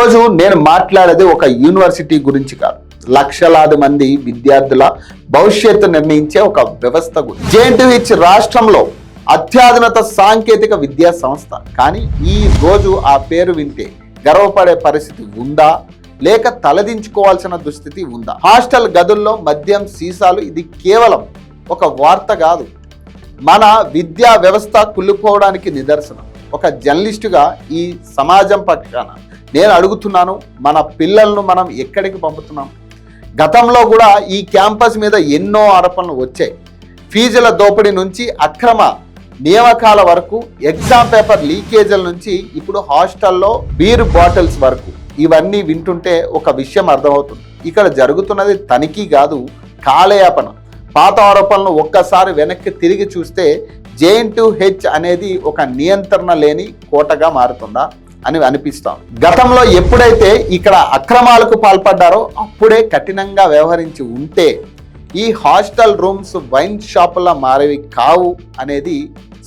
రోజు నేను మాట్లాడేది ఒక యూనివర్సిటీ గురించి కాదు, లక్షలాది మంది విద్యార్థుల భవిష్యత్తు నిర్ణయించే ఒక వ్యవస్థ గురించి. జేఎన్టీయూ రాష్ట్రంలో అత్యాధునిక సాంకేతిక విద్యా సంస్థ. కానీ ఈ రోజు ఆ పేరు వింటే గర్వపడే పరిస్థితి ఉందా, లేక తలదించుకోవాల్సిన దుస్థితి ఉందా? హాస్టల్ గదుల్లో మద్యం సీసాలు ఇది కేవలం ఒక వార్త కాదు, మన విద్యా వ్యవస్థ కుళ్ళిపోవడానికి నిదర్శనం. ఒక జర్నలిస్టుగా ఈ సమాజం పక్షాన నేను అడుగుతున్నాను, మన పిల్లలను మనం ఎక్కడికి పంపుతున్నాం? గతంలో కూడా ఈ క్యాంపస్ మీద ఎన్నో ఆరోపణలు వచ్చాయి. ఫీజుల దోపిడీ నుంచి అక్రమ నియామకాల వరకు, ఎగ్జామ్ పేపర్ లీకేజీల నుంచి ఇప్పుడు హాస్టల్లో బీర్ బాటిల్స్ వరకు. ఇవన్నీ వింటుంటే ఒక విషయం అర్థమవుతుంది, ఇక్కడ జరుగుతున్నది తనిఖీ కాదు, కాలయాపన. పాత ఆరోపణలు ఒక్కసారి వెనక్కి తిరిగి చూస్తే జేఎన్టీయూ అనేది ఒక నియంత్రణ లేని కోటగా మారుతుందా అని అనిపిస్తాం. గతంలో ఎప్పుడైతే ఇక్కడ అక్రమాలకు పాల్పడ్డారో అప్పుడే కఠినంగా వ్యవహరించి ఉంటే ఈ హాస్టల్ రూమ్స్ వైన్ షాపులా మారేవి కావు అనేది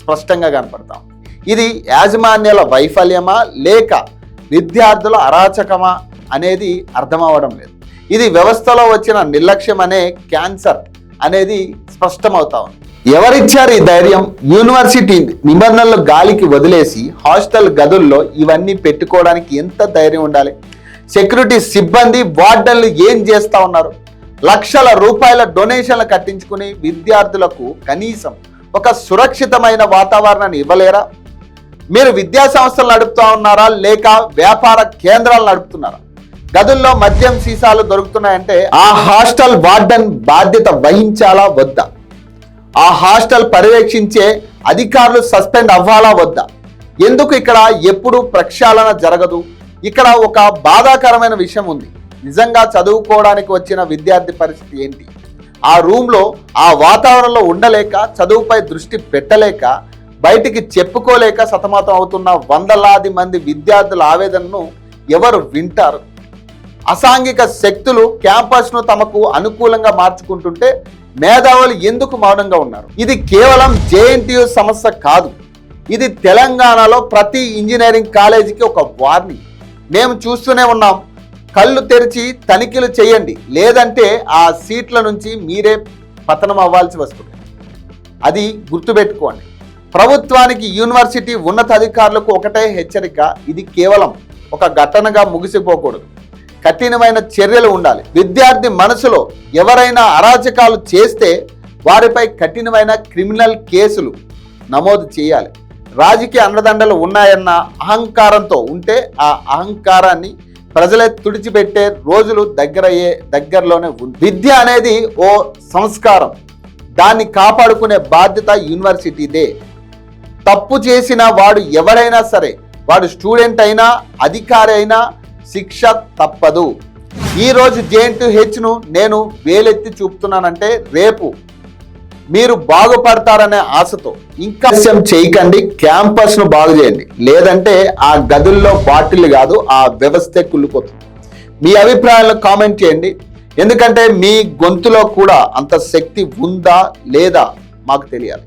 స్పష్టంగా కనపడతాం. ఇది యాజమాన్యాల వైఫల్యమా లేక విద్యార్థుల అరాచకమా అనేది అర్థమవడం లేదు. ఇది వ్యవస్థలో వచ్చిన నిర్లక్ష్యం అనే క్యాన్సర్ అనేది స్పష్టమవుతా ఉంది. ఎవరిచ్చారు ఈ ధైర్యం? యూనివర్సిటీ నిబంధనలు గాలికి వదిలేసి హాస్టల్ గదుల్లో ఇవన్నీ పెట్టుకోవడానికి ఎంత ధైర్యం ఉండాలి? సెక్యూరిటీ సిబ్బంది, వార్డన్లు ఏం చేస్తూ ఉన్నారు? లక్షల రూపాయల డొనేషన్లు కట్టించుకుని విద్యార్థులకు కనీసం ఒక సురక్షితమైన వాతావరణాన్ని ఇవ్వలేరా? మీరు విద్యా సంస్థలు నడుపుతా ఉన్నారా లేక వ్యాపార కేంద్రాలు నడుపుతున్నారా? గదుల్లో మద్యం సీసాలు దొరుకుతున్నాయంటే ఆ హాస్టల్ వార్డెన్ బాధ్యత వహించాలా వద్దా? ఆ హాస్టల్ పర్యవేక్షించే అధికారులు సస్పెండ్ అవ్వాలా వద్దా? ఎందుకు ఇక్కడ ఎప్పుడు ప్రక్షాళన జరగదు? ఇక్కడ ఒక బాధాకరమైన విషయం ఉంది. నిజంగా చదువుకోవడానికి వచ్చిన విద్యార్థి పరిస్థితి ఏంటి? ఆ రూమ్లో ఆ వాతావరణంలో ఉండలేక, చదువుపై దృష్టి పెట్టలేక, బయటికి చెప్పుకోలేక సతమతం అవుతున్న వందలాది మంది విద్యార్థుల ఆవేదనను ఎవరు వింటారు? అసాంఘిక శక్తులు క్యాంపస్ను తమకు అనుకూలంగా మార్చుకుంటుంటే మేధావులు ఎందుకు మౌనంగా ఉన్నారు? ఇది కేవలం జేఎన్టీయూ సమస్య కాదు, ఇది తెలంగాణలో ప్రతి ఇంజనీరింగ్ కాలేజీకి ఒక వార్నింగ్. మేము చూస్తూనే ఉన్నాం. కళ్ళు తెరిచి తనిఖీలు చేయండి, లేదంటే ఆ సీట్ల నుంచి మీరే పతనం అవ్వాల్సి వస్తుంది. అది గుర్తుపెట్టుకోండి. ప్రభుత్వానికి, యూనివర్సిటీ ఉన్నతాధికారులకు ఒకటే హెచ్చరిక, ఇది కేవలం ఒక ఘటనగా ముగిసిపోకూడదు. కఠినమైన చర్యలు ఉండాలి. విద్యార్థి మనసులో ఎవరైనా అరాచకాలు చేస్తే వారిపై కఠినమైన క్రిమినల్ కేసులు నమోదు చేయాలి. రాజకీయ అండదండలు ఉన్నాయన్న అహంకారంతో ఉంటే ఆ అహంకారాన్ని ప్రజలే తుడిచిపెట్టే రోజులు దగ్గరలోనే ఉంది. విద్య అనేది ఓ సంస్కారం, దాన్ని కాపాడుకునే బాధ్యత యూనివర్సిటీదే. తప్పు చేసిన వాడు ఎవరైనా సరే, వాడు స్టూడెంట్ అయినా అధికారి అయినా శిక్ష తప్పదు. ఈరోజు జేఎన్టీయూను నేను వేలెత్తి చూపుతున్నానంటే రేపు మీరు బాగుపడతారనే ఆశతో ఇంకా చేయకండి, క్యాంపస్ను బాగు చేయండి. లేదంటే ఆ గదుల్లో బాటిల్ కాదు, ఆ వ్యవస్థే కుళ్ళిపోతుంది. మీ అభిప్రాయాలను కామెంట్ చేయండి, ఎందుకంటే మీ గొంతులో కూడా అంత శక్తి ఉందా లేదా మాకు తెలియాలి.